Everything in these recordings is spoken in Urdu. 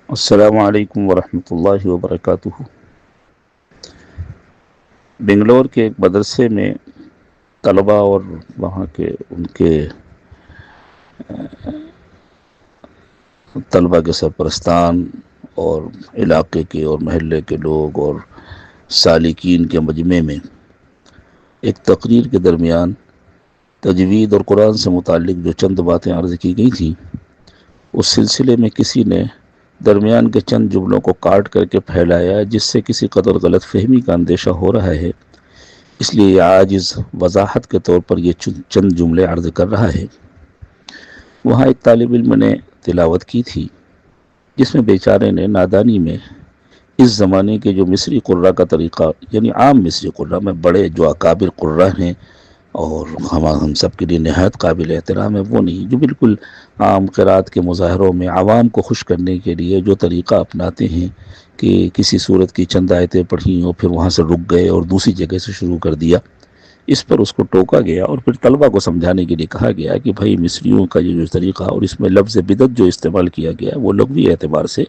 السلام علیکم ورحمۃ اللہ وبرکاتہ۔ بنگلور کے ایک مدرسے میں طلباء اور وہاں کے ان کے طلباء کے سرپرستان اور علاقے کے اور محلے کے لوگ اور سالکین کے مجمع میں ایک تقریر کے درمیان تجوید اور قرآن سے متعلق جو چند باتیں عرض کی گئی تھیں، اس سلسلے میں کسی نے درمیان کے چند جملوں کو کاٹ کر کے پھیلایا، جس سے کسی قدر غلط فہمی کا اندیشہ ہو رہا ہے۔ اس لیے یہ عاجز وضاحت کے طور پر یہ چند جملے عرض کر رہا ہے۔ وہاں ایک طالب علم نے تلاوت کی تھی، جس میں بیچارے نے نادانی میں اس زمانے کے جو مصری قراء کا طریقہ، یعنی عام مصری قراء میں بڑے جو اکابر قراء ہیں اور ہم سب کے لیے نہایت قابل احترام ہے، وہ نہیں، جو بالکل عام قرات کے مظاہروں میں عوام کو خوش کرنے کے لیے جو طریقہ اپناتے ہیں کہ کسی صورت کی چند آیتیں پڑھیں اور پھر وہاں سے رک گئے اور دوسری جگہ سے شروع کر دیا۔ اس پر اس کو ٹوکا گیا اور پھر طلبہ کو سمجھانے کے لیے کہا گیا کہ بھائی مصریوں کا یہ جو طریقہ اور اس میں لفظ بدعت جو استعمال کیا گیا ہے وہ لغوی اعتبار سے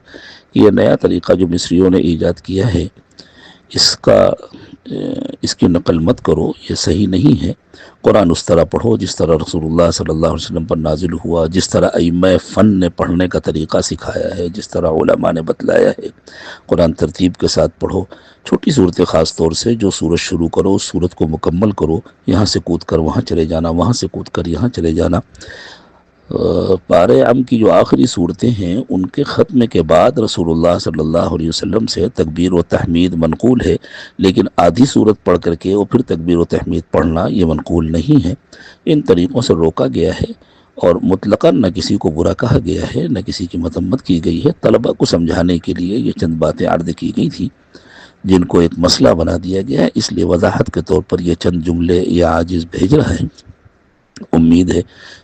یہ نیا طریقہ جو مصریوں نے ایجاد کیا ہے، اس کی نقل مت کرو، یہ صحیح نہیں ہے۔ قرآن اس طرح پڑھو جس طرح رسول اللہ صلی اللہ علیہ وسلم پر نازل ہوا، جس طرح ائمہ فن نے پڑھنے کا طریقہ سکھایا ہے، جس طرح علماء نے بتلایا ہے۔ قرآن ترتیب کے ساتھ پڑھو، چھوٹی صورتیں خاص طور سے جو سورت شروع کرو اس صورت کو مکمل کرو، یہاں سے کود کر وہاں چلے جانا، وہاں سے کود کر یہاں چلے جانا۔ پارے ام کی جو آخری صورتیں ہیں ان کے ختم کے بعد رسول اللہ صلی اللہ علیہ وسلم سے تکبیر و تحمید منقول ہے، لیکن آدھی صورت پڑھ کر کے اور پھر تکبیر و تحمید پڑھنا یہ منقول نہیں ہے۔ ان طریقوں سے روکا گیا ہے اور مطلقاً نہ کسی کو برا کہا گیا ہے، نہ کسی کی مذمت کی گئی ہے۔ طلبہ کو سمجھانے کے لیے یہ چند باتیں عرض کی گئی تھیں جن کو ایک مسئلہ بنا دیا گیا ہے، اس لیے وضاحت کے طور پر یہ چند جملے یہ عاجز بھیج رہا ہے۔ امید ہے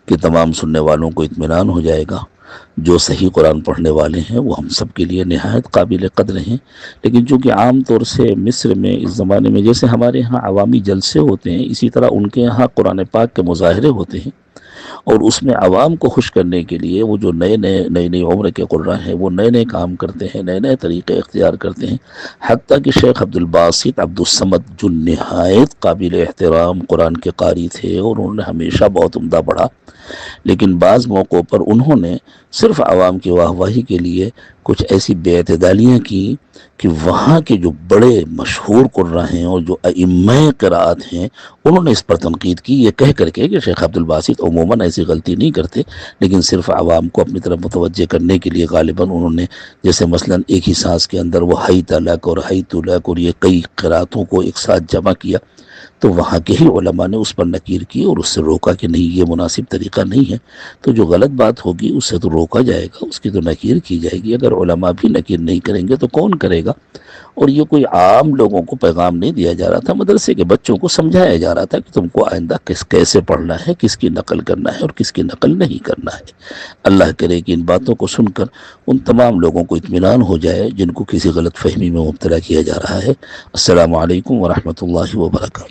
کہ تمام سننے والوں کو اطمینان ہو جائے گا۔ جو صحیح قرآن پڑھنے والے ہیں وہ ہم سب کے لیے نہایت قابل قدر ہیں، لیکن چونکہ عام طور سے مصر میں اس زمانے میں جیسے ہمارے ہاں عوامی جلسے ہوتے ہیں، اسی طرح ان کے ہاں قرآن پاک کے مظاہرے ہوتے ہیں، اور اس میں عوام کو خوش کرنے کے لیے وہ جو نئی عمر کے قراء ہیں وہ نئے کام کرتے ہیں، نئے طریقے اختیار کرتے ہیں۔ حتیٰ کہ شیخ عبد الباسط عبد الصمد جو نہایت قابل احترام قرآن کے قاری تھے اور انہوں نے ہمیشہ بہت عمدہ پڑھا، لیکن بعض موقعوں پر انہوں نے صرف عوام کی واہواہی کے لیے کچھ ایسی بے اعتدالیاں کی کہ وہاں کے جو بڑے مشہور قراء ہیں اور جو ائمہ قرات ہیں انہوں نے اس پر تنقید کی، یہ کہہ کر کے کہ شیخ عبد الباسط عموماً ایسی غلطی نہیں کرتے، لیکن صرف عوام کو اپنی طرف متوجہ کرنے کے لیے غالباً انہوں نے جیسے مثلا ایک ہی سانس کے اندر وہ حیت لک اور حیت لک اور یہ کئی قراتوں کو ایک ساتھ جمع کیا، تو وہاں کے ہی علماء نے اس پر نکیر کی اور اس سے روکا کہ نہیں، یہ مناسب طریقہ نہیں ہے۔ تو جو غلط بات ہوگی اس سے تو روکا جائے گا، اس کی تو نکیر کی جائے گی۔ اگر علماء بھی نکیر نہیں کریں گے تو کون کرے گا؟ اور یہ کوئی عام لوگوں کو پیغام نہیں دیا جا رہا تھا، مدرسے کے بچوں کو سمجھایا جا رہا تھا کہ تم کو آئندہ کیسے پڑھنا ہے، کس کی نقل کرنا ہے اور کس کی نقل نہیں کرنا ہے۔ اللہ کرے کہ ان باتوں کو سن کر ان تمام لوگوں کو اطمینان ہو جائے جن کو کسی غلط فہمی میں مبتلا کیا جا رہا ہے۔ السلام علیکم ورحمۃ اللہ وبرکاتہ۔